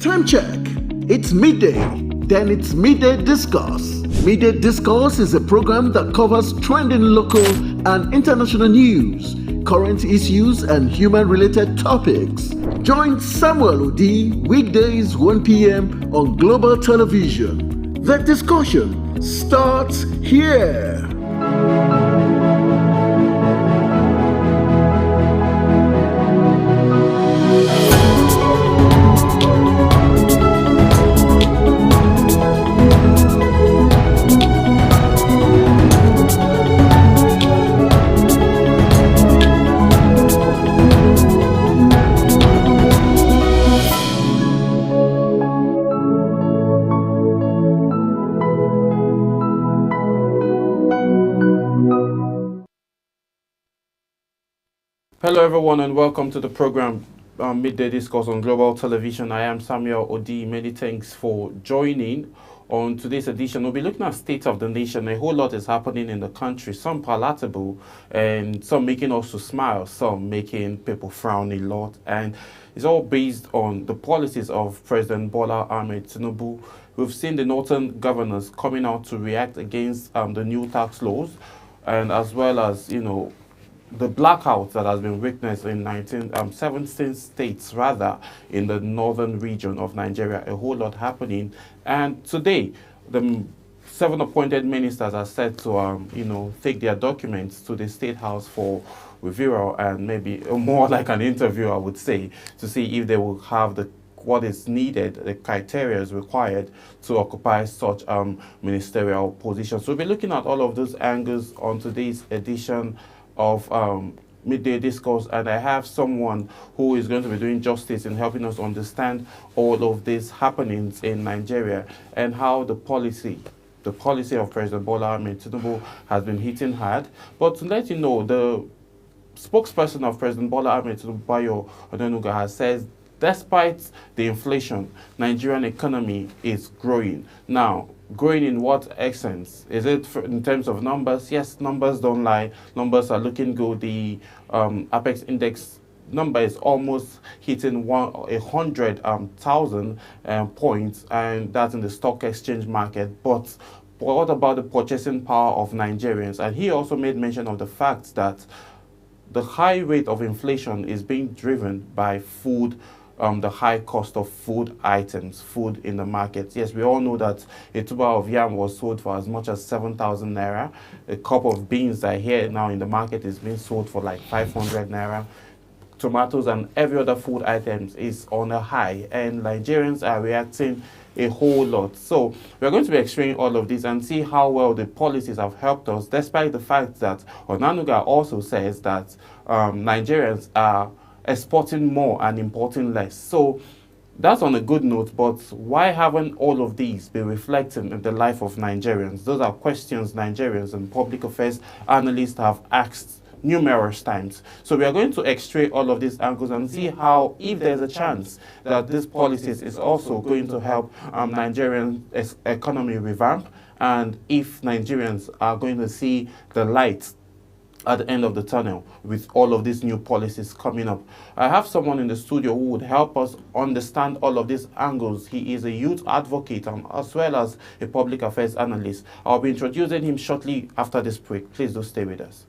Time check. It's midday. Then it's Midday Discourse. Midday Discourse is a program that covers trending local and international news, current issues, and human-related topics. Join Samuel Odi weekdays 1 p.m. on Global Television. The discussion starts here. Hello everyone and welcome to the program Midday Discourse on Global Television. I am Samuel Odi. Many thanks for joining. On today's edition, we'll be looking at state of the nation. A whole lot is happening in the country, some palatable and some making us to smile, some making people frown a lot. And it's all based on the policies of President Bola Ahmed Tinubu. We've seen the northern governors coming out to react against the new tax laws, and as well as, the blackout that has been witnessed in 17 states, rather, in the northern region of Nigeria. A whole lot happening. And today, the 7 appointed ministers are set to, take their documents to the State House for review and maybe more like an interview, I would say, to see if they will have what is needed, the criteria is required to occupy such ministerial positions. So we'll be looking at all of those angles on today's edition of Midday Discourse, and I have someone who is going to be doing justice in helping us understand all of these happenings in Nigeria and how the policy of President Bola Ahmed Tinubu has been hitting hard. But to let you know, the spokesperson of President Bola Ahmed Tinubu, Bayo Odenuga, has said despite the inflation, Nigerian economy is growing. Now, growing in what essence? Is it in terms of numbers? Yes, numbers don't lie. Numbers are looking good. The Apex index number is almost hitting 100,000 points, and that's in the stock exchange market. But what about the purchasing power of Nigerians? And he also made mention of the fact that the high rate of inflation is being driven by food, the high cost of food items, food in the market. Yes, we all know that a tuber of yam was sold for as much as 7,000 naira. A cup of beans that here now in the market is being sold for like 500 naira. Tomatoes and every other food items is on a high, and Nigerians are reacting a whole lot. So we're going to be explaining all of this and see how well the policies have helped us, despite the fact that Onanuga also says that Nigerians are exporting more and importing less. So that's on a good note, but why haven't all of these been reflecting in the life of Nigerians? Those are questions Nigerians and public affairs analysts have asked numerous times. So we are going to x-ray all of these angles and see how, if there's a chance that these policies is also going to help Nigerian economy revamp, and if Nigerians are going to see the light at the end of the tunnel with all of these new policies coming up. I have someone in the studio who would help us understand all of these angles. He is a youth advocate as well as a public affairs analyst. I'll be introducing him shortly after this break. Please do stay with us.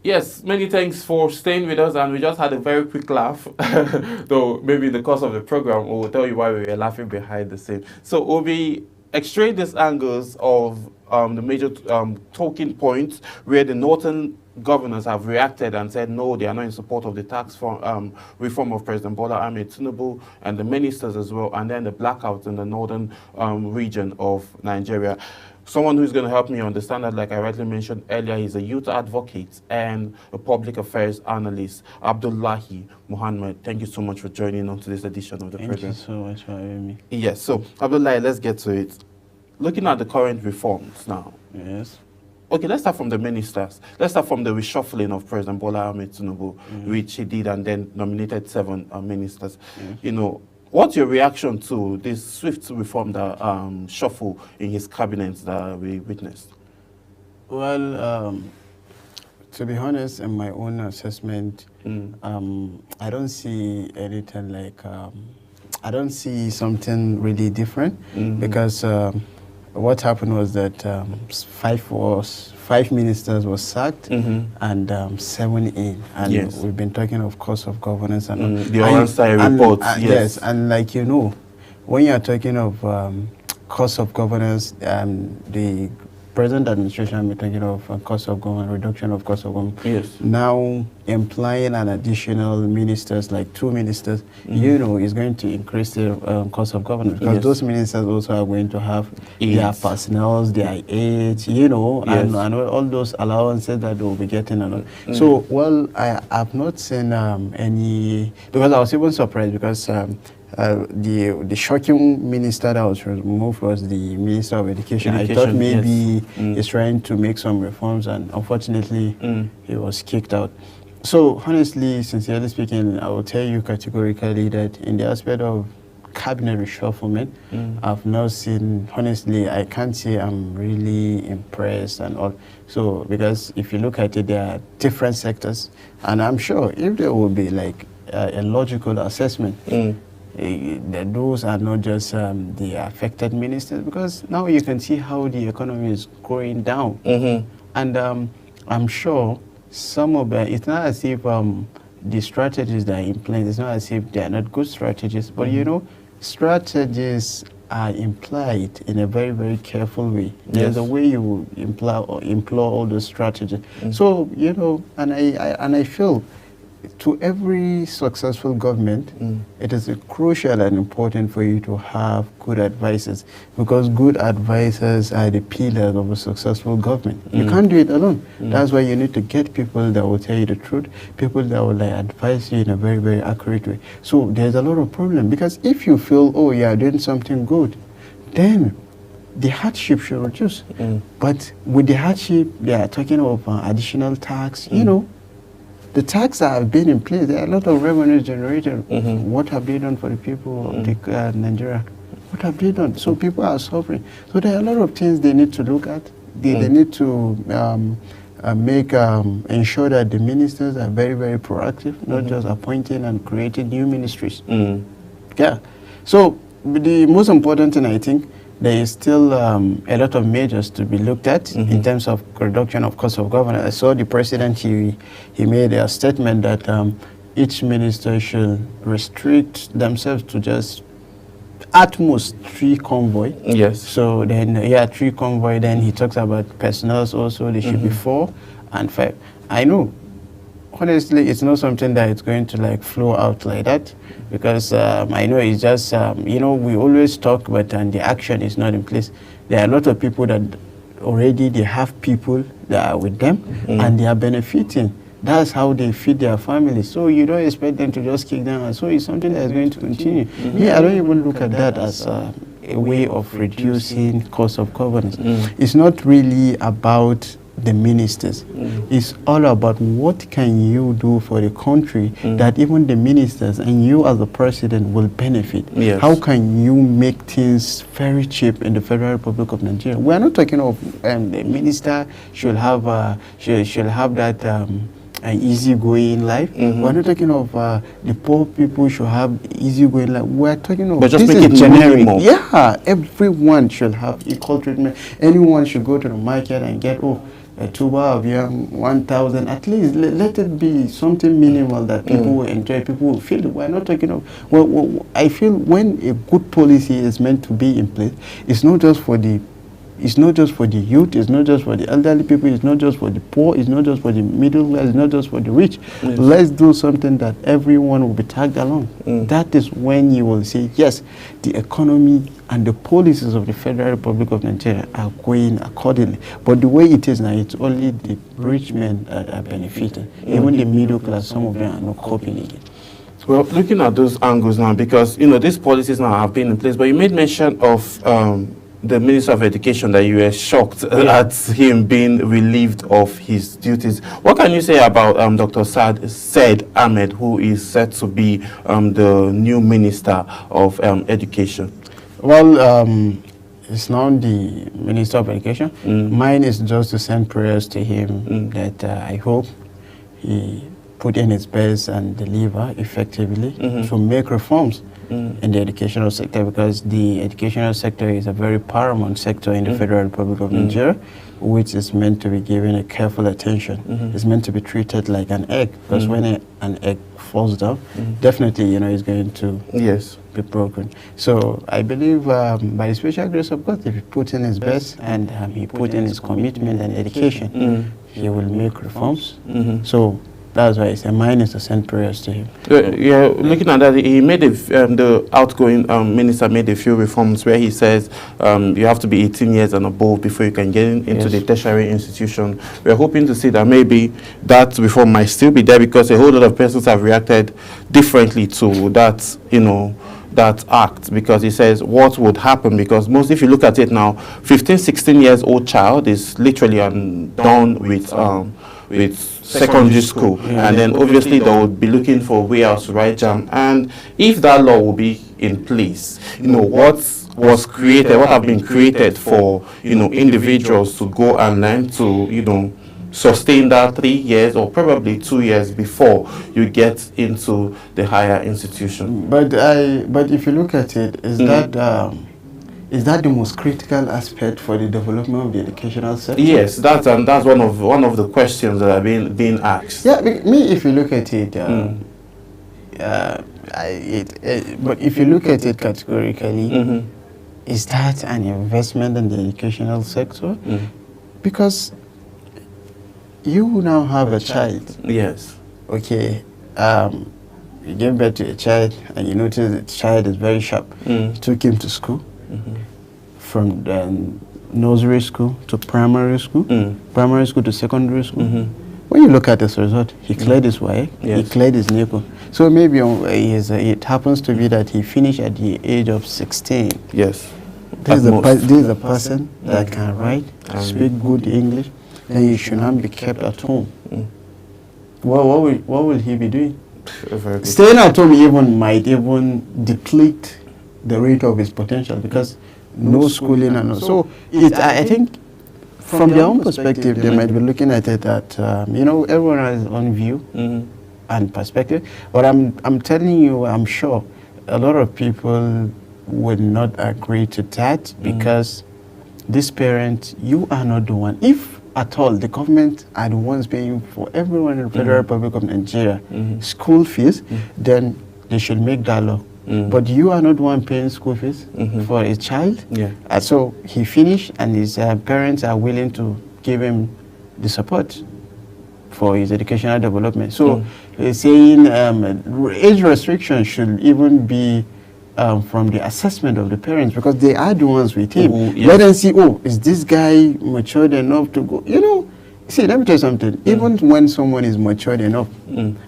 Yes, many thanks for staying with us, and we just had a very quick laugh, though maybe in the course of the program we'll tell you why we were laughing behind the scene. So we'll be x-raying these angles of the major talking points where the northern governors have reacted and said no, they are not in support of the tax reform of President Bola Ahmed Tinubu and the ministers as well, and then the blackouts in the northern region of Nigeria. Someone who's going to help me understand that, like I rightly mentioned earlier, he's a youth advocate and a public affairs analyst, Abdullahi Muhammad. Thank you so much for joining on to this edition of the program. Thank you so much for having me. Yes, so Abdullahi, let's get to it. Looking at the current reforms now. Yes. Okay, let's start from the ministers. Let's start from the reshuffling of President Bola Ahmed Tinubu, which he did and then nominated 7 ministers. You know, what's your reaction to this swift reform, the shuffle in his cabinet that we witnessed? Well, to be honest, in my own assessment, I don't see anything like, I don't see something really different because what happened was that 5 ministers were sacked and 7 in. And we've been talking of cost of governance and the Orange report. Yes, and like you know, when you are talking of cost of governance, the present administration will be talking of cost of government, reduction of cost of government. Yes. Now employing an additional ministers, like 2 ministers, you know, is going to increase the cost of government because those ministers also are going to have their personnel, their aides, you know, and all those allowances that they will be getting. And all. So, well, I have not seen any, because I was even surprised because the shocking minister that was removed was the Minister of Education. I thought maybe he's trying to make some reforms, and unfortunately, he was kicked out. So, honestly, sincerely speaking, I will tell you categorically that in the aspect of cabinet reshufflement, I've not seen, honestly, I can't say I'm really impressed and all. So, because if you look at it, there are different sectors, and I'm sure if there will be like a logical assessment, those are not just the affected ministers, because now you can see how the economy is going down. And I'm sure some of it, it's not as if the strategies that are in place, it's not as if they are not good strategies, but you know, strategies are implied in a very, very careful way. There's a way you employ all those strategies. So, you know, and I feel to every successful government, it is crucial and important for you to have good advisors, because good advisors are the pillars of a successful government. You can't do it alone. That's why you need to get people that will tell you the truth, people that will advise you in a very, very accurate way. So there's a lot of problem, because if you feel, oh, you are doing something good, then the hardship should reduce. But with the hardship, they are talking of additional tax, you know. The tax that have been in place, there are a lot of revenue generated. What have they done for the people of Nigeria? What have they done? So people are suffering. So there are a lot of things they need to look at. They need to ensure that the ministers are very, very proactive, not just appointing and creating new ministries. Yeah. So the most important thing, I think, there is still a lot of measures to be looked at in terms of reduction of cost of governance. I saw the president, he made a statement that each minister should restrict themselves to just at most 3 convoy. Yes. So then, 3 convoy. Then he talks about personnel also. There should be 4 and 5. I know, honestly, it's not something that it's going to like flow out like that, because I know it's just, you know, we always talk, but the action is not in place. There are a lot of people that already they have people that are with them and they are benefiting. That's how they feed their families. So you don't expect them to just kick them out. So it's something that is going to continue. I don't even look at that as a way of reducing cost of governance. It's not really about the ministers. It's all about what can you do for the country that even the ministers and you as the president will benefit. How can you make things very cheap in the Federal Republic of Nigeria? We're not talking of the minister should have that easygoing life. We're not talking of the poor people should have easygoing life. We're talking of, but just this make is it generic. more. Yeah, everyone should have equal treatment. Anyone should go to the market and get a tuber of yam, 1,000. At least let it be something minimal that people will enjoy. People will feel it. We're not talking of. Well, I feel when a good policy is meant to be in place, it's not just for the it's not just for the youth, it's not just for the elderly people, it's not just for the poor, it's not just for the middle class, it's not just for the rich. Yes. Let's do something that everyone will be tagged along. That is when you will say, yes, the economy and the policies of the Federal Republic of Nigeria are going accordingly. But the way it is now, it's only the rich men that are benefiting. Even the middle class, some of them are not coping again. Well, looking at those angles now, because, these policies now have been in place, but you made mention of the Minister of Education, that you were shocked at him being relieved of his duties. What can you say about Dr. Said Ahmed, who is set to be the new Minister of Education? Well, it's now the Minister of Education. Mine is just to send prayers to him that I hope he put in his best and deliver effectively to make reforms in the educational sector, because the educational sector is a very paramount sector in the Federal Republic of Nigeria, which is meant to be given a careful attention. It's meant to be treated like an egg, because when an egg falls down, definitely, it's going to be broken. So I believe by the special grace of God, if he put in his best and he put in his commitment and dedication, he will make reforms. So that's why I say mine is to send prayers to him. Yeah, looking at that, he made the outgoing minister made a few reforms where he says you have to be 18 years and above before you can get into the tertiary institution. We're hoping to see that maybe that reform might still be there, because a whole lot of persons have reacted differently to that, that act, because he says what would happen, because most, if you look at it now, 15, 16 years old child is literally done with secondary school, and then obviously they would be looking for way out to write jam. And if that law will be in place, what was created, what have been created for individuals to go and learn to sustain that 3 years or probably 2 years before you get into the higher institution. But if you look at it, is that the most critical aspect for the development of the educational sector? Yes, that's one of the questions that are being asked. Yeah, if you look at it, but if you look at it categorically, is that an investment in the educational sector? Because you now have a child. Yes. Okay. You give birth to a child and you notice the child is very sharp. You took him to school. From the nursery school to primary school, primary school to secondary school. When you look at this result, he cleared his way, he cleared his NICO. So maybe it happens to be that he finished at the age of 16. Yes. This is a person that can write, speak good English, then he should not be kept at home. What will he be doing? Staying at home might even deplete the rate of his potential, because no schooling and so I think from their own perspective they might be looking at it that everyone has his own view and perspective, but I'm telling you, I'm sure a lot of people would not agree to that, because this parent, you are not the one. If at all the government are the ones paying for everyone in the Federal Republic of Nigeria school fees, then they should make that law. But you are not the one paying school fees for a child. So he finished, and his parents are willing to give him the support for his educational development. So saying age restriction should even be from the assessment of the parents, because they are the ones with him. Let them see, is this guy matured enough to go? See, let me tell you something. Even when someone is matured enough,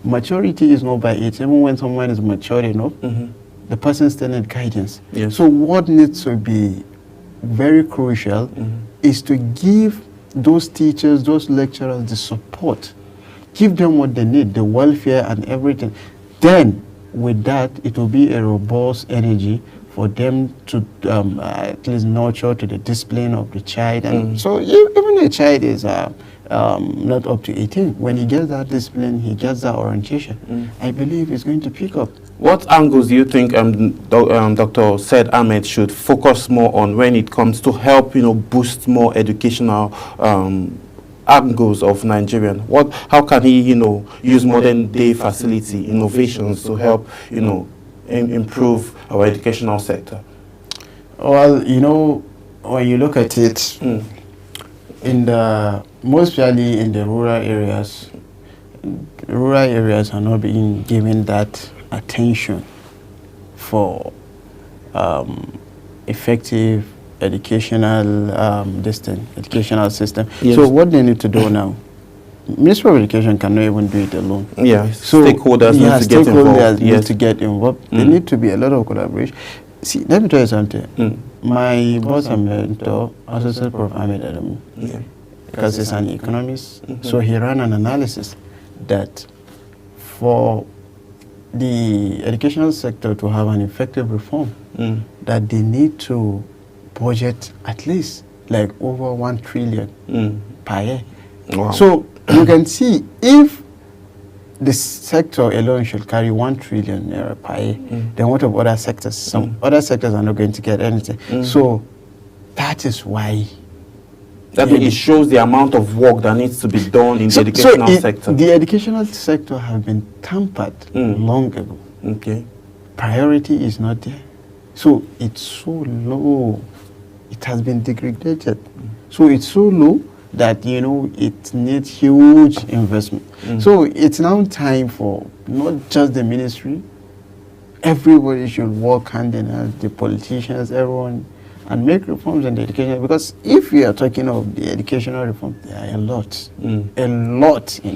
maturity is not by age. Even when someone is matured enough, the person still needs guidance. So what needs to be very crucial is to give those teachers, those lecturers the support. Give them what they need, the welfare and everything. Then, with that, it will be a robust energy for them to at least nurture to the discipline of the child. And so even a child is not up to 18, when he gets that discipline, he gets that orientation, I believe he's going to pick up. What angles do you think Dr. Said Ahmed should focus more on when it comes to help, boost more educational angles of Nigerian? How can he, use modern day facility innovations to help, improve our educational sector? Well, when you look at it, in the mostly in the rural areas are not being given that attention for effective educational educational system. Yes. So what they need to do now, Ministry of Education cannot even do it alone. Yeah, So stakeholders need to get involved. Need to get involved. There need to be a lot of collaboration. See, let me tell you something. My boss and mentor, Associate Prof. Ahmed Adamu, because he's an economist, so he ran an analysis that for the educational sector to have an effective reform, that they need to budget at least like over 1 trillion per year. Wow. So you can see if the sector alone should carry 1 trillion naira per year, then what of other sectors? Some other sectors are not going to get anything. So that is why. That means it shows the amount of work that needs to be done in the educational sector. The educational sector has been tampered long ago. Okay. Priority is not there. So it's so low. It has been degraded. So it's so low that, you know, it needs huge investment. So it's now time for not just the ministry, everybody should work hand in hand, the politicians, everyone, and make reforms in the education. Because if we are talking of the educational reform, there are a lot in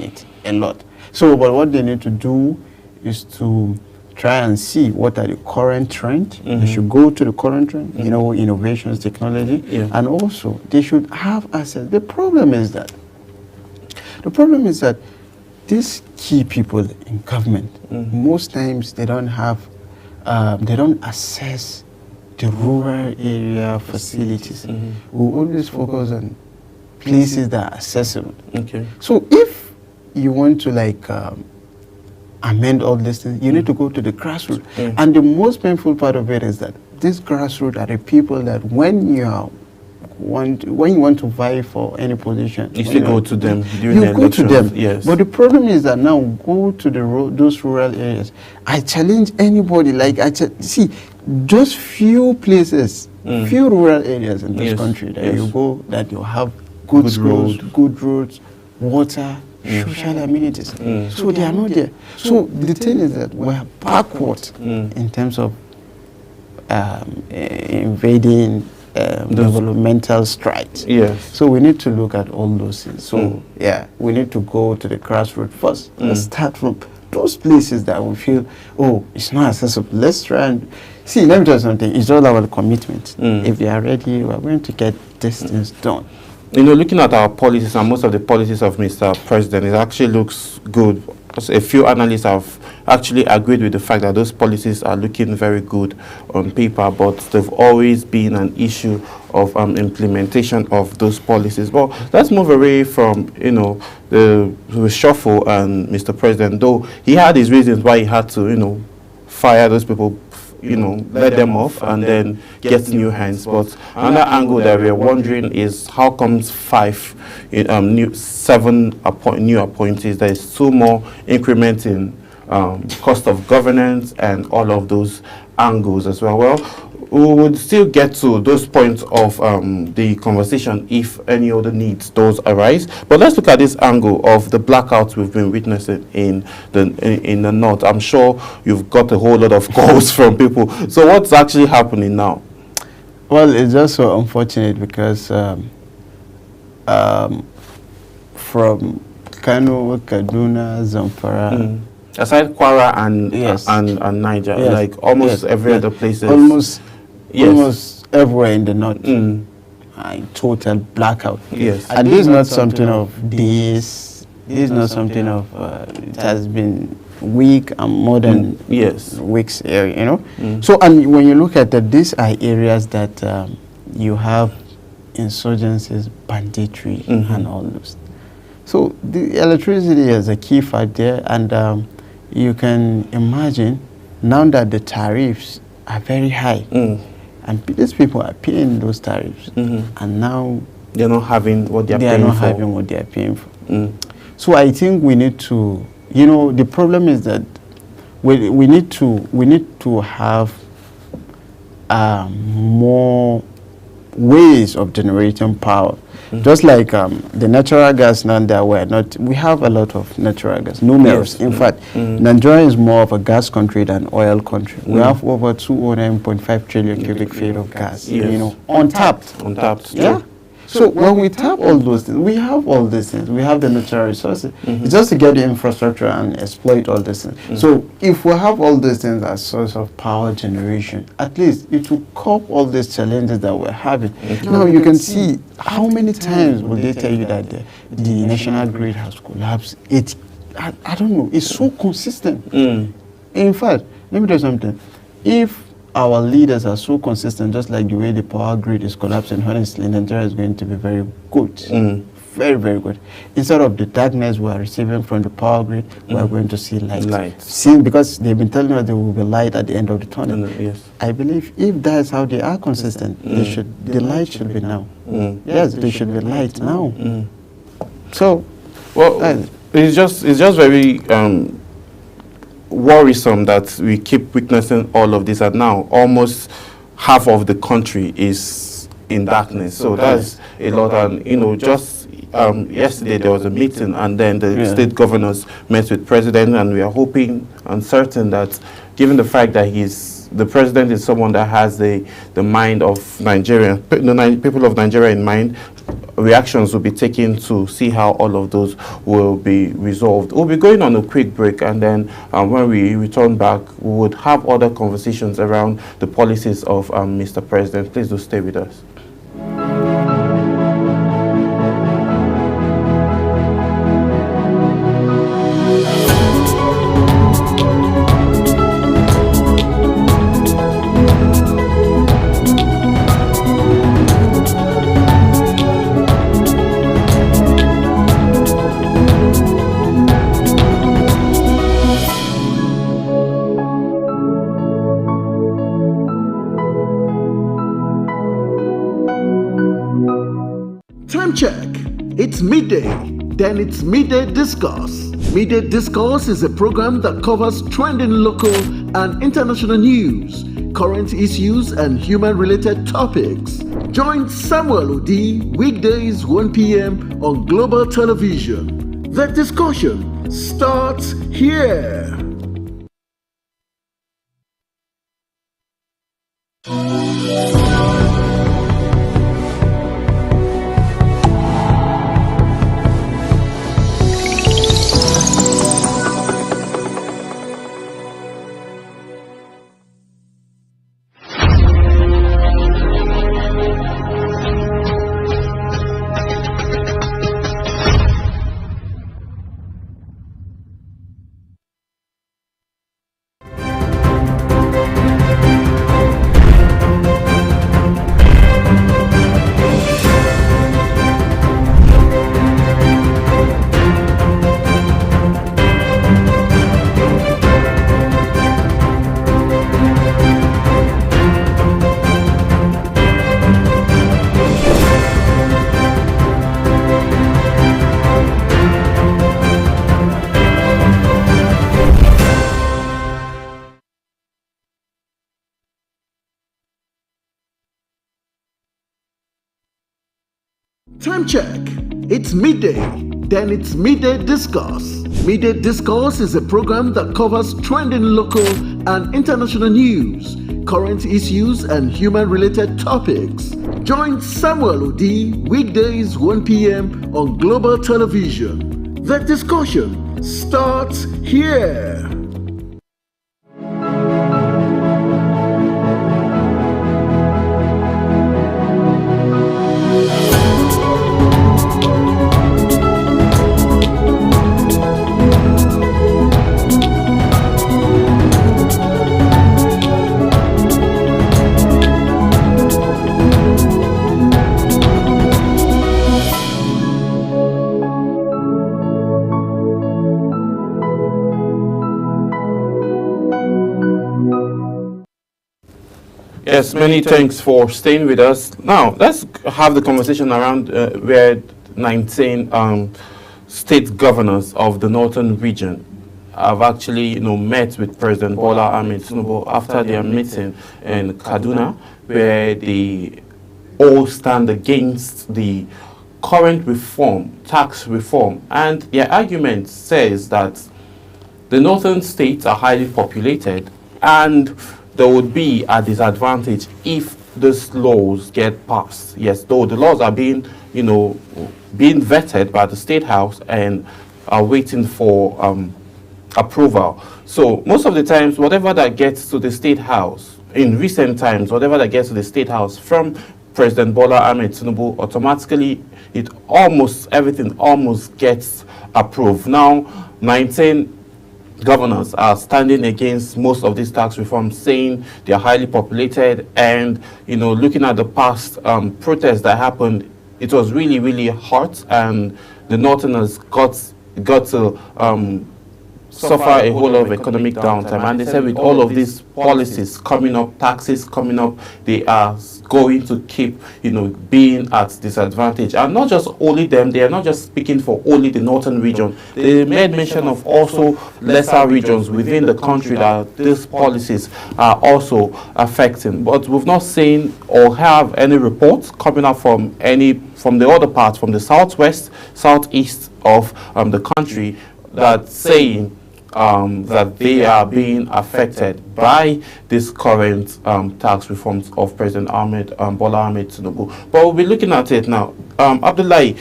it, a lot. So, but what they need to do is to try and see what are the current trends. They should go to the current trend, you know, innovations, technology, and also they should have access. The problem is that these key people in government, most times they don't have, they don't access the rural area facilities. We always focus on places that are accessible. Okay. So if you want to like amend all these things, you need to go to the grassroots. And the most painful part of it is that these grassroots are the people that when you want to vie for any position, you still go to them during you the go to elections. them. Yes. But the problem is that now go to those rural areas. I challenge anybody, like see, just few places, few rural areas in this country that you go, that you have good schools, good roads, water, social amenities. So they are not there. So the thing is that we are backward in terms of invading developmental strides. Yes. So we need to look at all those things. So we need to go to the grassroots first. Let's start from those places that we feel, oh, it's not accessible. Let's try and see. Let me tell you something. It's all about commitment. If you are ready, we are going to get these things done. You know, looking at our policies and most of the policies of Mr. President, it actually looks good. A few analysts have actually agreed with the fact that those policies are looking very good on paper, but they've always been an issue of implementation of those policies. But let's move away from, you know, the reshuffle and Mr. President, though he had his reasons why he had to, you know, fire those people, you know, let them off and then get new hands. But another angle that we're wondering is how comes 7 new appointees? There is 2 more increment in cost of governance and all of those angles as well. Well, we would still get to those points of the conversation if any other needs those arise. But let's look at this angle of the blackouts we've been witnessing in the north. I'm sure you've got a whole lot of calls from people. So what's actually happening now? Well, it's just so unfortunate because from Kano, Kaduna, Zamfara, aside Kwara and Niger, like almost every other places. Almost everywhere in the north. Total blackout. Yes. And this is not something of this. This is not something of. It has been week and more than weeks. You know. So and when you look at that, these are areas that you have insurgencies, banditry, and all those. So the electricity is a key factor, and you can imagine now that the tariffs are very high, and these people are paying those tariffs, and now they're not having what they are paying for. So I think we need to, you know, the problem is that we need to have more ways of generating power. Just like the natural gas now that we have a lot of natural gas, numerous. In fact, Nigeria is more of a gas country than oil country. We have over 209.5 trillion cubic feet of gas, untapped. Untapped. Yeah. So when we tap all those things, we have all these things. We have the natural resources. It's just to get the infrastructure and exploit all these things. So if we have all these things as source of power generation, at least it will cope all these challenges that we're having. Now you can see how many times will they tell you that the national grid has collapsed. I don't know. It's so consistent. In fact, let me tell you something. If our leaders are so consistent, just like the way the power grid is collapsing, honestly, Nigeria is going to be very good. Very, very good. Instead of the darkness we are receiving from the power grid, we are going to see light. Because they've been telling us there will be light at the end of the tunnel. Yes. I believe if that is how they are consistent, the light should be now. Yes, there should be light now. So, well, it's just very worrisome that we keep witnessing all of this, and now almost half of the country is in darkness. So that's a lot. And just yesterday there was a meeting, and then the state governors met with president, and we are hoping and certain that, given the fact that the president is someone that has the mind of Nigeria, the people of Nigeria in mind, reactions will be taken to see how all of those will be resolved. We'll be going on a quick break, and then when we return back, we would have other conversations around the policies of Mr. President. Please do stay with us. Time check. It's midday. Then it's Midday Discourse. Midday Discourse is a program that covers trending local and international news, current issues, and human-related topics. Join Samuel Odi weekdays 1 p.m. on Global Television. The discussion starts here. Time check. It's midday. Then it's Midday Discourse. Midday Discourse is a program that covers trending local and international news, current issues, and human-related topics. Join Samuel Odi weekdays 1 p.m. on Global Television. The discussion starts here. Yes, many thanks for staying with us. Now, let's have the conversation around where 19 state governors of the northern region have actually, met with President Bola Ahmed Tinubu after their meeting in Kaduna, where the all stand against the current reform, tax reform, and their argument says that the northern states are highly populated and there would be a disadvantage if these laws get passed. Yes, though the laws are being, being vetted by the State House and are waiting for approval. So most of the times, whatever that gets to the State House, in recent times, whatever that gets to the State House from President Bola Ahmed Tinubu, automatically, everything almost gets approved. Now, 19 governors are standing against most of these tax reforms, saying they are highly populated, and looking at the past protests that happened, it was really, really hot, and the Northerners got to suffer a whole lot of economic downtime. And they said with all of these policies coming up, taxes coming up, they are going to keep, being at disadvantage. And not just only them, they are not just speaking for only the northern region. They made mention of also lesser regions within the country that these policies are also affecting. But we've not seen or have any reports coming up from the other parts, from the southwest, southeast of the country, that saying that they are being affected by this current tax reforms of President Bola Ahmed Tinubu. But we'll be looking at it now. Abdullahi,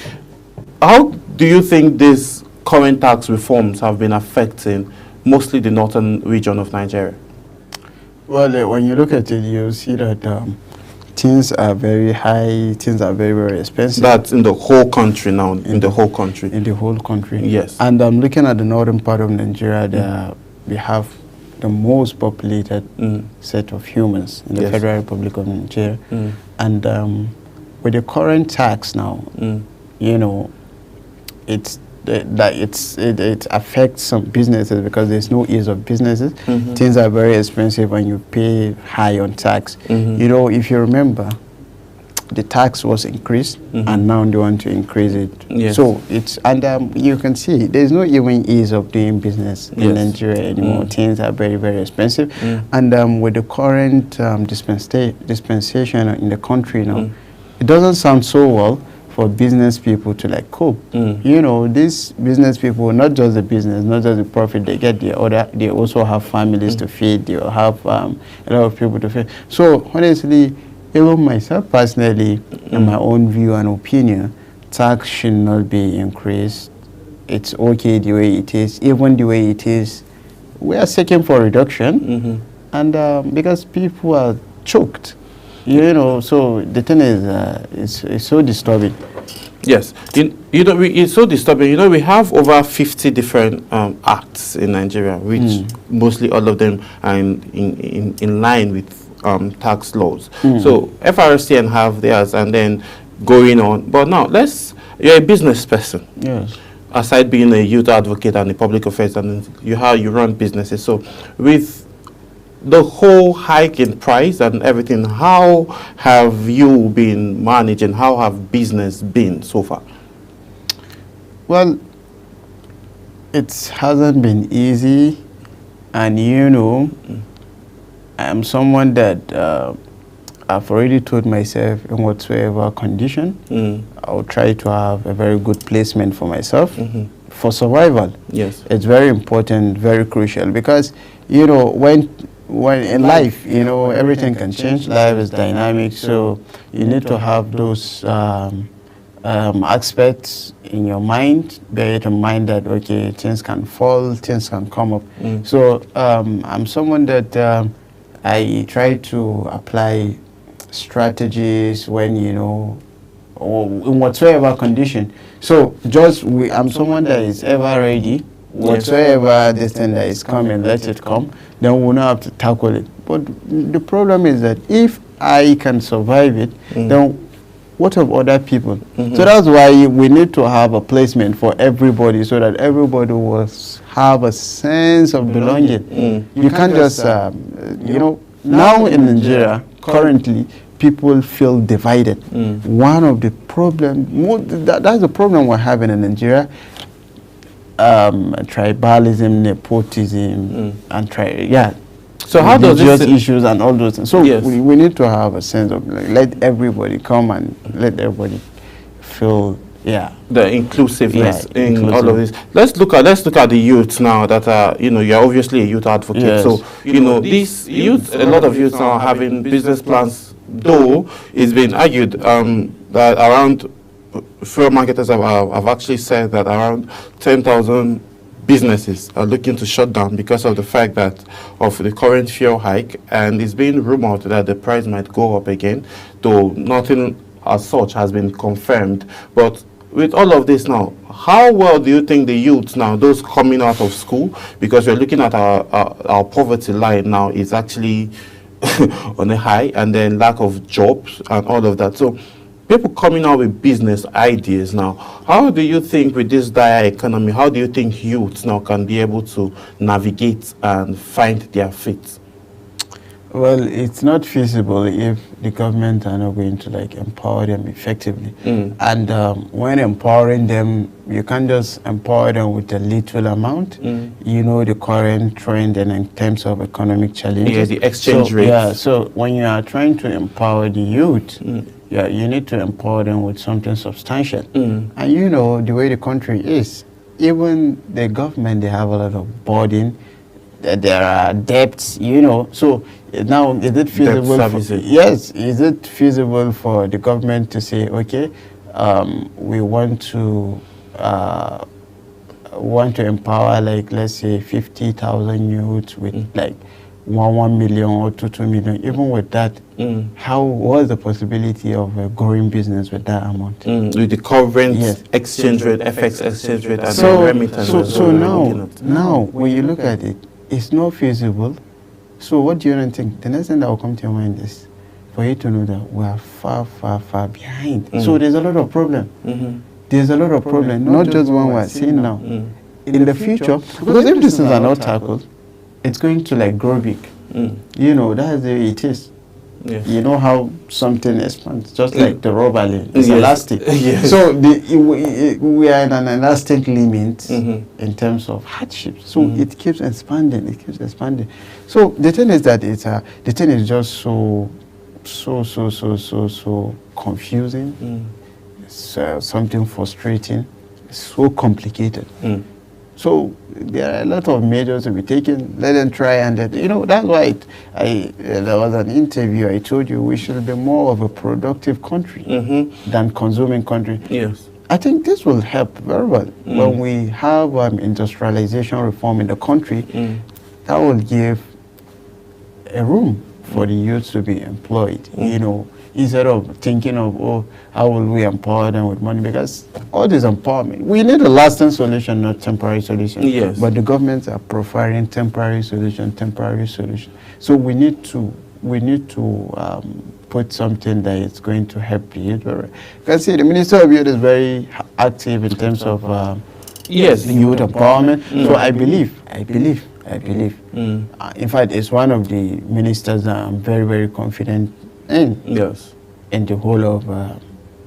how do you think these current tax reforms have been affecting mostly the northern region of Nigeria? Well, when you look at it, you see that things are very high, things are very, very expensive. That's in the whole country now, in the whole country. In the whole country. Yes. And I'm looking at the northern part of Nigeria, we have the most populated set of humans in the Federal Republic of Nigeria. And with the current tax now, it affects some businesses because there's no ease of businesses. Things are very expensive when you pay high on tax. If you remember, the tax was increased and now they want to increase it. Yes. So you can see there's no even ease of doing business in Nigeria anymore. Things are very, very expensive. And with the current dispensation in the country now, it doesn't sound so well for business people to cope. These business people, not just the business, not just the profit they get, they also have families to feed, they have a lot of people to feed. So honestly, even myself personally, in my own view and opinion, tax should not be increased. It's okay the way it is. Even the way it is, we are seeking for reduction, and because people are choked. So the thing is, it's so disturbing. Yes, it's so disturbing. We have over 50 different acts in Nigeria, which mostly all of them are in line with tax laws. So FRCN have theirs, and then going on. But now you're a business person. Yes. Aside being a youth advocate and a public affairs, and you run businesses. So with the whole hike in price and everything, how have you been managing? How have business been so far? Well, it hasn't been easy, and I'm someone that I've already told myself in whatsoever condition, I'll try to have a very good placement for myself for survival. Yes, it's very important, very crucial, because when in life, everything can change. Life is dynamic, so you need to have those aspects in your mind. Bear it in mind that okay, things can fall, things can come up. So I'm someone that I try to apply strategies when or in whatsoever condition. So I'm someone that is ever ready. Whatsoever this thing that is coming, let it come. Then we'll not have to tackle it. But the problem is that if I can survive it, then what of other people? So that's why we need to have a placement for everybody, so that everybody will have a sense of belonging. You can't just, now in Nigeria, currently, people feel divided. One of the problems, that's the problem we're having in Nigeria. Tribalism, nepotism, and So how does religious this issues and all those things. So Yes. we need to have a sense of like, let everybody come and let everybody feel, the inclusiveness Yeah, in all of this? Let's look at the youth now that are, you're obviously a youth advocate. Yes. So these youth, a lot of youth now are having business plans. Though it's been argued that around fuel marketers have actually said that around 10,000 businesses are looking to shut down because of the fact that of the current fuel hike, and it's being rumored that the price might go up again, though nothing as such has been confirmed. But with all of this now, how well do you think the youth now, those coming out of school, because we're looking at our poverty line now is actually on a high, and then lack of jobs and all of that. So people coming out with business ideas now, how do you think with this dire economy, how do you think youths now can be able to navigate and find their feet? well, it's not feasible if the government are not going to like empower them effectively. And when empowering them, you can't just empower them with a little amount. You know the current trend and in terms of economic challenges. Yeah, the exchange so, rates. Yeah, so when you are trying to empower the youth, you need to empower them with something substantial. And you know the way the country is, even the government, they have a lot of burden. There are debts, so now is it feasible yes, is it feasible for the government to say, okay, we want to empower, like, let's say 50,000 youths with like 1 million or 2 million? Even with that, how was the possibility of a growing business with that amount? With the current exchange rate, FX exchange rate, and the remittance. So now when you look at it, it's not feasible. So what do you think? The next thing that will come to your mind is for you to know that we are far, far, far behind. So there's a lot of problem. There's a lot of problem, not just one we're seeing now. In the future, because if these things are not tackled, it's going to like grow big. That's the way it is. Yes. You know how something expands, just like the rubber balloon. It's elastic. Yes. So we are in an elastic limit in terms of hardships. So it keeps expanding. It keeps expanding. So the thing is that the thing is just so confusing. It's something frustrating. It's so complicated. So there are a lot of measures to be taken. Let them try, and that's why there was an interview. I told you we should be more of a productive country than consuming country. Yes. I think this will help very well when we have industrialization reform in the country. That will give a room for the youth to be employed. Instead of thinking of, how will we empower them with money? Because all this empowerment, we need a lasting solution, not temporary solution. Yes. But the governments are providing temporary solution. So we need to put something that is going to help the youth. You can see the Minister of Youth is very active in terms of youth empowerment. So I believe. In fact, it's one of the ministers that I'm very, very confident in. Yes. In the whole of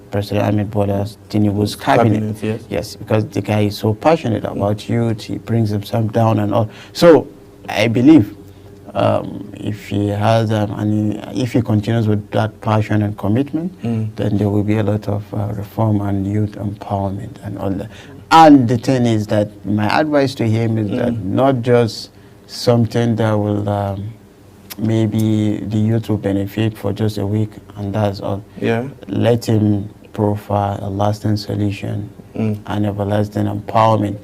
President Ahmed Bola Tinubu's cabinet. Yes, because the guy is so passionate about youth. He brings himself down and all. So I believe if he has if he continues with that passion and commitment, then there will be a lot of reform and youth empowerment and all that. And the thing is that my advice to him is that not just something that will maybe the youth will benefit for just a week and that's all. Yeah. Let him profile a lasting solution and everlasting empowerment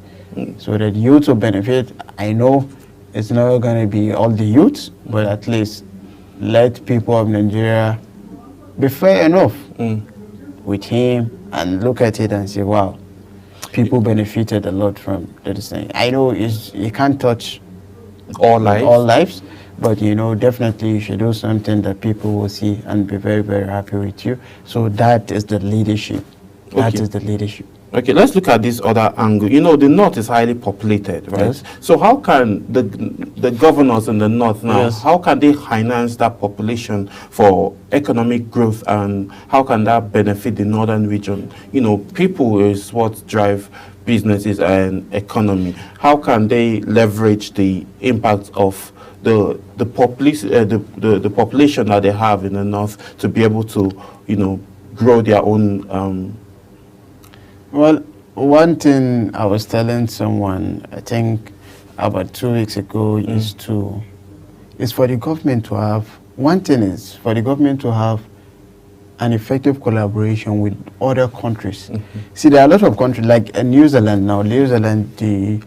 so that youth will benefit. I know it's not going to be all the youths, but at least let people of Nigeria be fair enough with him and look at it and say, wow, people benefited a lot from this thing. I know you can't touch all lives, but definitely you should do something that people will see and be very, very happy with you. So that is the leadership. That is the leadership. Okay, let's look at this other angle. The North is highly populated, right? Yes. So how can the governors in the North now, how can they finance that population for economic growth, and how can that benefit the Northern region? People is what drive businesses and economy. How can they leverage the impact of the population that they have in the north to be able to, grow their own. Well, one thing I was telling someone, I think about 2 weeks ago, is for the government to have, one thing is for the government to have an effective collaboration with other countries. See, there are a lot of countries, like New Zealand now. New Zealand, the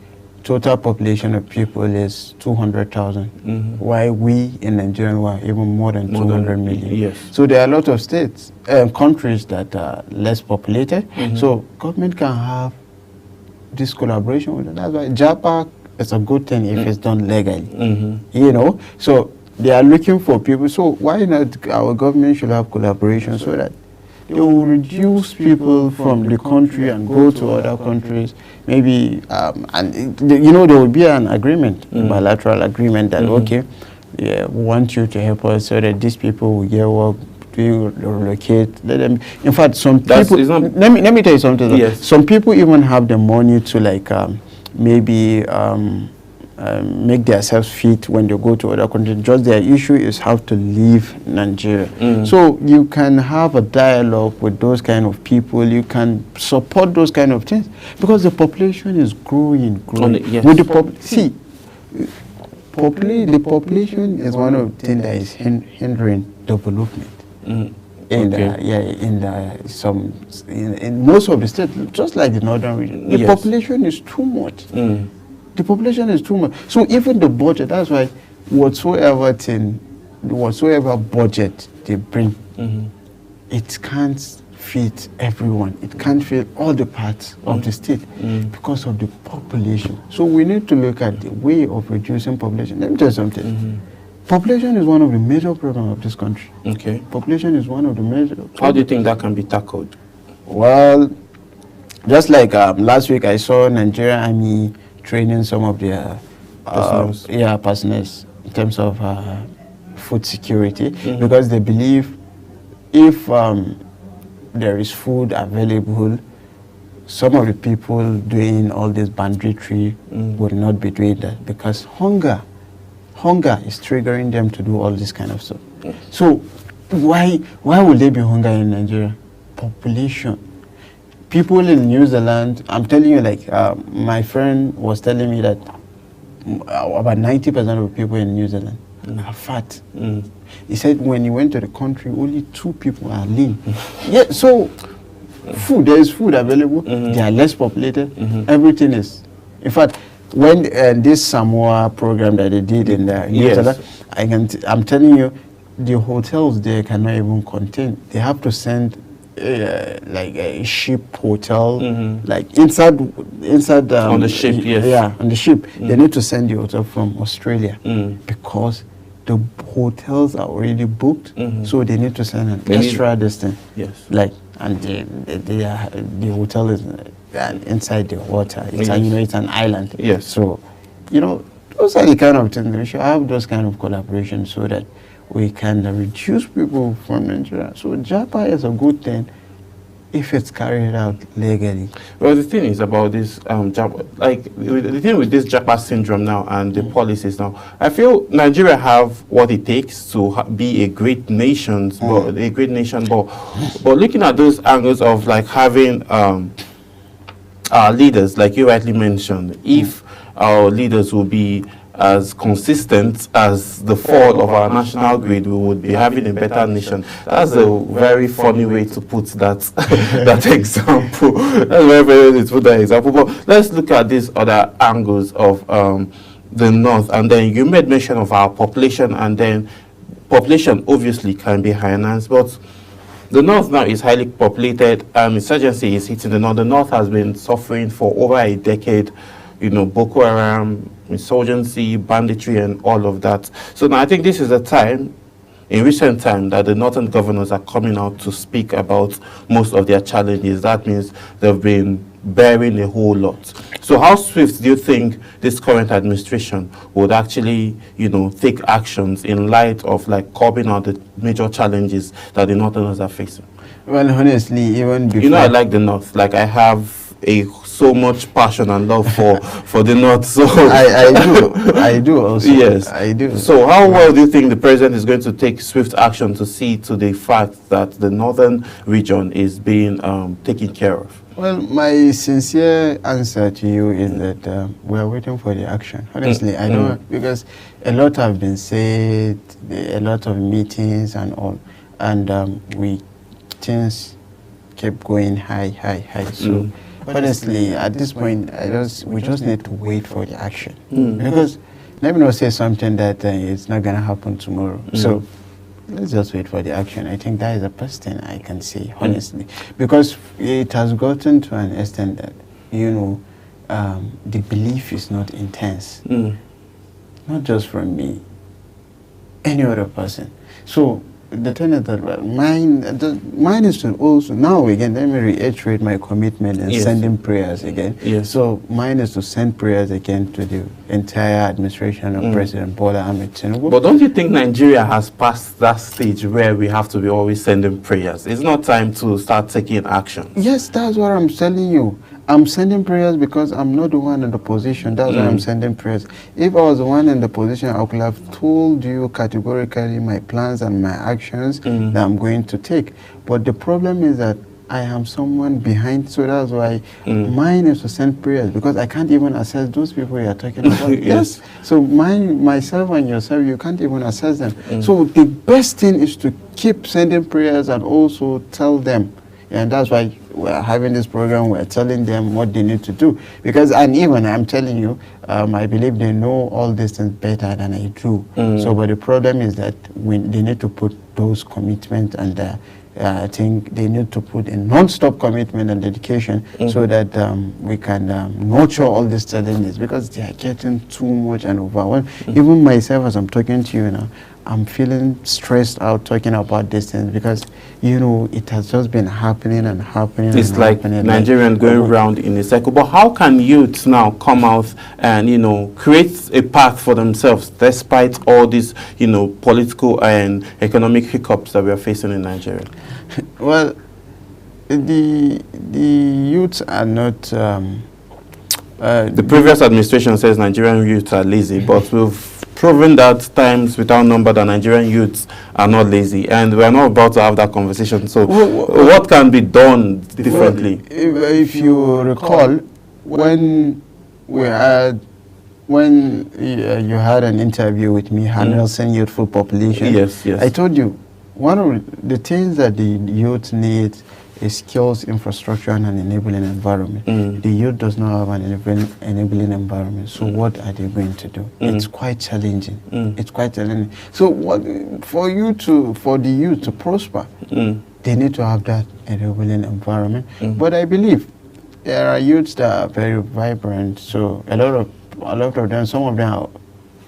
total population of people is 200,000. While we in Nigeria were even more than 200 million. Yes. So there are a lot of states, countries that are less populated. So government can have this collaboration with them. That's why JAPA is a good thing if it's done legally. So they are looking for people. So why not our government should have collaboration so that they will reduce people from the country and go to other countries. Maybe, and there will be an agreement, bilateral agreement that, okay, we want you to help us so that these people will get work, relocate, let them. In fact, some people, let me tell you something. Yes. Some people even have the money to maybe make themselves fit when they go to other countries. Just their issue is how to leave Nigeria. So you can have a dialogue with those kind of people. You can support those kind of things because the population is growing. Yes. With the population is one of the things that is hindering development. In most of the states, just like the northern region, the population is too much. The population is too much. So even the budget, that's why whatsoever budget they bring, it can't fit everyone. It can't fit all the parts of the state because of the population. So we need to look at the way of reducing population. Let me tell you something. Population is one of the major problems of this country. Okay. Population is one of the major problems. How do you think that can be tackled? Well, just like last week I saw Nigerian Army training some of their personnel in terms of food security because they believe if there is food available, some of the people doing all this banditry will not be doing that because hunger is triggering them to do all this kind of stuff. So why would there be hunger in Nigeria? Population. People in New Zealand, I'm telling you, my friend was telling me that about 90% of people in New Zealand are fat. He said when he went to the country, only 2 people are lean. So there is food available. They are less populated. Everything is. In fact, when this Samoa program that they did in New Zealand, I'm telling you, the hotels there cannot even contain. They have to send a ship hotel, like inside on the ship. On the ship. They need to send the hotel from Australia because the hotels are already booked. So they need to send an extra distance. Yes. And the hotel is inside the water. It's it's an island. Yes. So those are the kind of things we should have, those kind of collaboration so that we can reduce people from Nigeria. So JAPA is a good thing if it's carried out legally. Well, the thing is about this the thing with this JAPA syndrome now and the policies now, I feel Nigeria have what it takes to be a great nation, but looking at those angles of having our leaders, like you rightly mentioned, if our leaders will be as consistent as the fall of our national grid, we would be having a better nation. That's a very funny way to put that that example. That's very, very way to put that example. But let's look at these other angles of the north. And then you made mention of our population, and then population obviously can be financed, but the north now is highly populated. Insurgency is hitting the north. The north has been suffering for over a decade. Boko Haram, insurgency, banditry, and all of that. So now I think this is a time, in recent time, that the northern governors are coming out to speak about most of their challenges. That means they've been bearing a whole lot. So how swift do you think this current administration would actually, take actions in light of curbing out the major challenges that the northerners are facing? Well, honestly, even before... I like the north. I have a so much passion and love for the North. So I do also. Yes, I do. So how well do you think the president is going to take swift action to see to the fact that the northern region is being taken care of? Well, my sincere answer to you is that we are waiting for the action. Honestly, I don't, because a lot have been said, a lot of meetings and all, and things kept going high. So honestly, at this point, we just need to wait for the action. Because let me not say something that it's not going to happen tomorrow. So let's just wait for the action. I think that is the best thing I can say, honestly. Because it has gotten to an extent that, the belief is not intense. Not just from me, any other person. So the thing is that mine is to also, now again, let me reiterate my commitment in sending prayers again. So mine is to send prayers again to the entire administration of President Bola Ahmed Tinubu. But don't you think Nigeria has passed that stage where we have to be always sending prayers? It's not time to start taking action. Yes, that's what I'm telling you. I'm sending prayers because I'm not the one in the position. That's why I'm sending prayers. If I was the one in the position, I could have told you categorically my plans and my actions that I'm going to take. But the problem is that I am someone behind, so that's why mine is to send prayers, because I can't even assess those people you're talking about. Yes. So myself and yourself, you can't even assess them. So the best thing is to keep sending prayers and also tell them. And that's why we're having this program. We're telling them what they need to do. Because, and even I'm telling you, I believe they know all these things better than I do. So, but the problem is that they need to put those commitments, and I think they need to put a non-stop commitment and dedication so that we can nurture all these challenges, because they are getting too much and overwhelmed. Even myself, as I'm talking to you now, I'm feeling stressed out talking about these things, because it has just been happening and happening. It's like Nigerian going round in a circle. But how can youths now come out and create a path for themselves despite all these political and economic hiccups that we are facing in Nigeria? Well, the youths are not. The previous administration says Nigerian youths are lazy, but we've proven that times without number that Nigerian youths are not lazy, and we're not about to have that conversation. So what can be done differently? If you recall, when you had an interview with me, Hamilton Youthful Population, yes, I told you one of the things that the youth need is skills, infrastructure, and an enabling environment. The youth does not have an enabling environment. So what are they going to do? It's quite challenging. It's quite challenging. So for the youth to prosper, they need to have that enabling environment. But I believe there are youths that are very vibrant. So a lot of them, some of them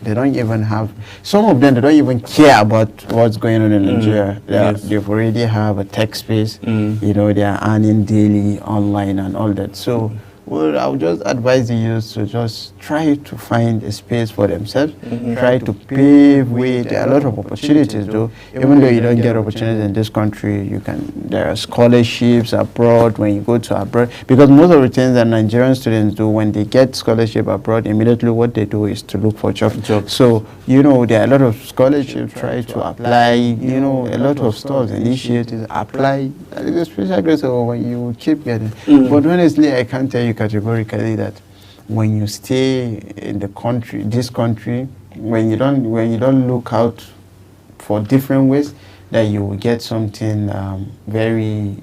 they don't even have, some of them, they don't even care about what's going on in Nigeria. They've already have a tech space, they are earning daily online and all that. So, well, I would just advise the youth to just try to find a space for themselves, try to pave way. There are a lot of opportunities though. Even though you don't get opportunities in this country, there are scholarships abroad when you go to abroad. Because most of the things that Nigerian students do when they get scholarship abroad, immediately what they do is to look for jobs. So, there are a lot of scholarships, try to apply, a lot of stuff, initiatives, apply. It's a special grace when you keep getting. But honestly, I can't tell you categorically that when you stay in this country, when you don't look out for different ways, that you will get something very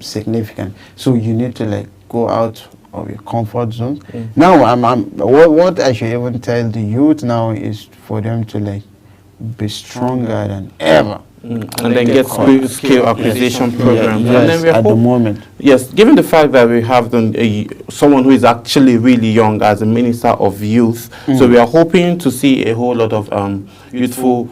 significant. So you need to go out of your comfort zone. Now, what I should even tell the youth now is for them to be stronger than ever. And then get skill acquisition programs. Yes, and then we at the moment. Yes, given the fact that we have someone who is actually really young as a Minister of Youth, so we are hoping to see a whole lot of youthful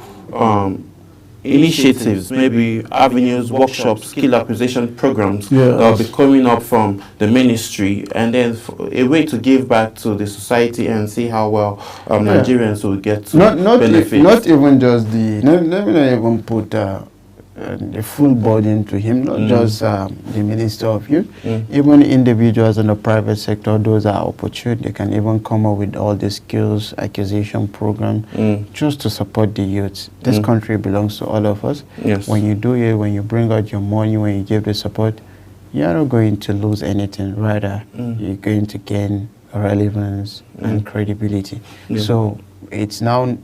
initiatives, maybe avenues, workshops, skill acquisition programs that will be coming up from the ministry, and then a way to give back to the society and see how well Nigerians will get to benefit. Not even just let me not even put the full burden to him, not just the Minister of Youth. Even individuals in the private sector, those are opportune. They can even come up with all the skills acquisition program just to support the youth. This country belongs to all of us. Yes. When you do it, when you bring out your money, when you give the support, you're not going to lose anything. Rather, you're going to gain relevance and credibility. So it's now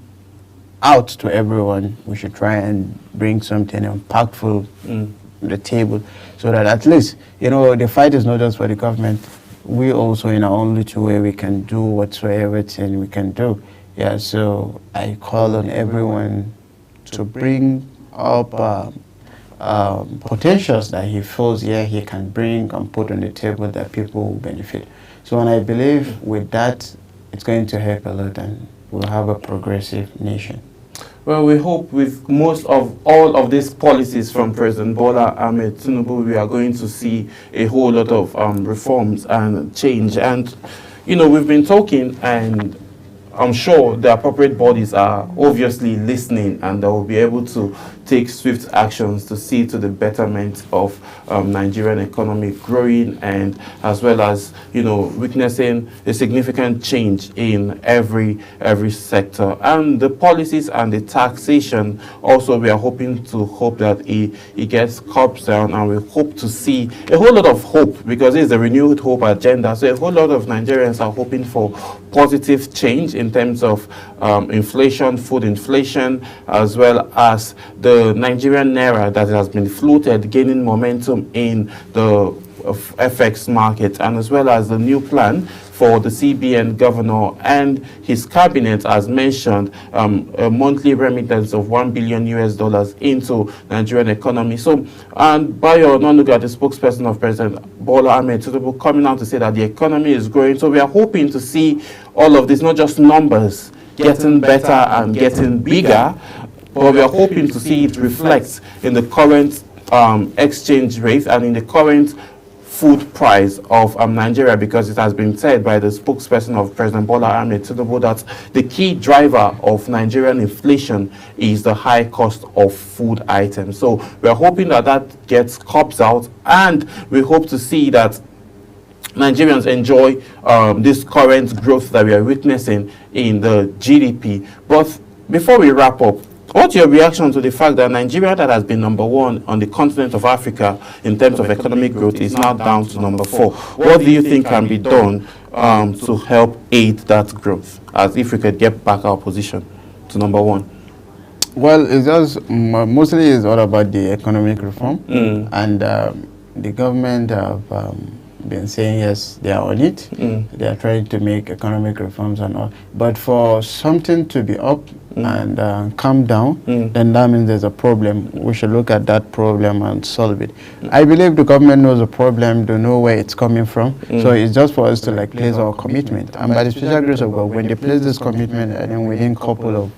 out to everyone. We should try and bring something impactful to the table, so that at least, you know, the fight is not just for the government. We also, in our own little way, we can do whatsoever thing we can do. Yeah, so I call on everyone to bring up potentials that he feels he can bring and put on the table that people will benefit. So, and I believe with that, it's going to help a lot, and we'll have a progressive nation. Well, we hope with most of all of these policies from President Bola Ahmed Tinubu, we are going to see a whole lot of reforms and change. And, you know, we've been talking, and I'm sure the appropriate bodies are obviously listening, and they will be able to take swift actions to see to the betterment of Nigerian economy growing, and as well as, you know, witnessing a significant change in every sector. And the policies and the taxation also, we are hoping that it gets curbed down, and we hope to see a whole lot of hope, because it's a renewed hope agenda. So a whole lot of Nigerians are hoping for positive change in terms of inflation, food inflation, as well as the Nigerian naira that has been floated, gaining momentum in the FX market, and as well as the new plan for the CBN governor and his cabinet, as mentioned, a monthly remittance of $1 billion into Nigerian economy. So, and Bayo Onanuga, the spokesperson of President Bola Ahmed Tinubu, coming out to say that the economy is growing. So we are hoping to see all of this, not just numbers getting better and getting bigger, but we are hoping to see it reflect in the current exchange rate and in the current food price of Nigeria, because it has been said by the spokesperson of President Bola Ahmed Tinubu that the key driver of Nigerian inflation is the high cost of food items. So we are hoping that that gets curbed out, and we hope to see that Nigerians enjoy this current growth that we are witnessing in the GDP. But before we wrap up, what's your reaction to the fact that Nigeria, that has been number one on the continent of Africa in terms of economic growth, is now down to number 4? What do you think can be done to help aid that growth, as if we could get back our position to number 1? Well, it's just mostly it's all about the economic reform, and the government have been saying yes, they are on it. They are trying to make economic reforms and all. But for something to be up and calm down, then that means there's a problem. We should look at that problem and solve it. I believe the government knows the problem, they know where it's coming from. So it's just for us to like place our commitment. And by the special grace of God, when they place this commitment, and then within a couple of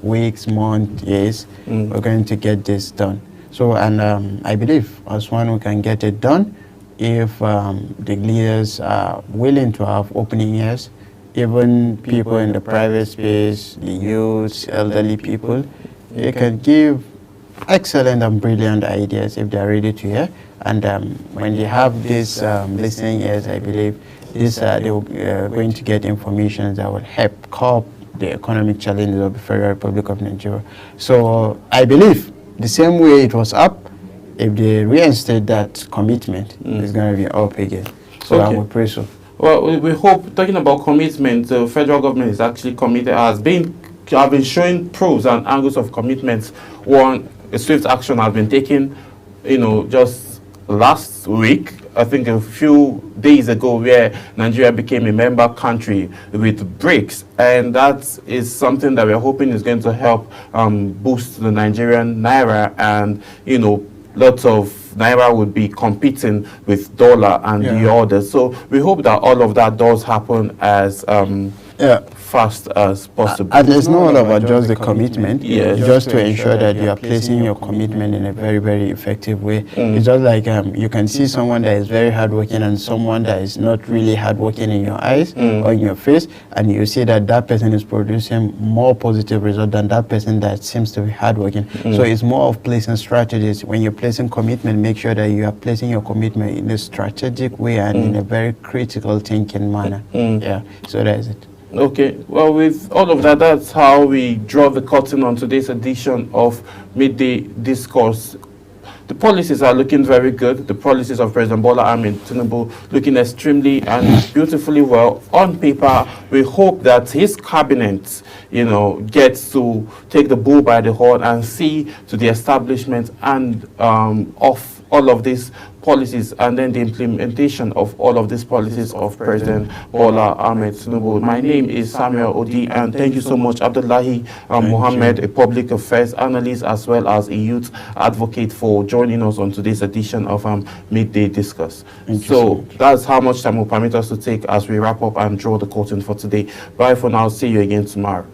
weeks, months, years, we're going to get this done. So, and I believe as one we can get it done if the leaders are willing to have opening ears. Even people in the private space, the youth, elderly people, they can give excellent and brilliant ideas if they're ready to hear. And when they have this listening ears, I believe this they're going to get information that will help curb the economic challenges of the Federal Republic of Nigeria. So I believe the same way it was up, if they reinstate that commitment, it's going to be up again. So I would pray so. Well, we hope, talking about commitment, the federal government is actually committed, have been showing pros and angles of commitments. One, a swift action has been taken, you know, just last week, I think a few days ago, where Nigeria became a member country with BRICS, and that is something that we're hoping is going to help boost the Nigerian naira, and, you know, lots of naira would be competing with dollar and the others. So we hope that all of that does happen as fast as possible. And it's not all about just the commitment. Yes. Just to ensure that you are placing your commitment in a very, very effective way. It's just like you can see someone that is very hardworking and someone that is not really hardworking in your eyes or in your face, and you see that that person is producing more positive result than that person that seems to be hardworking. So it's more of placing strategies. When you're placing commitment, make sure that you are placing your commitment in a strategic way and in a very critical thinking manner. Yeah, so that's it. Okay, well, with all of that, that's how we draw the curtain on today's edition of Midday Discourse. The policies are looking very good. The policies of President Bola Ahmed Tinubu looking extremely and beautifully well. On paper, we hope that his cabinet, gets to take the bull by the horn and see to the establishment and of all of these policies and then the implementation of all of these policies of President Bola Ahmed Tinubu. My name is Samuel Odi, and thank you so much, Abdullahi Mohammed, a public affairs analyst as well as a youth advocate, for joining us on today's edition of Midday Discuss. So that's how much time will permit us to take as we wrap up and draw the curtain for today. Bye for now. See you again tomorrow.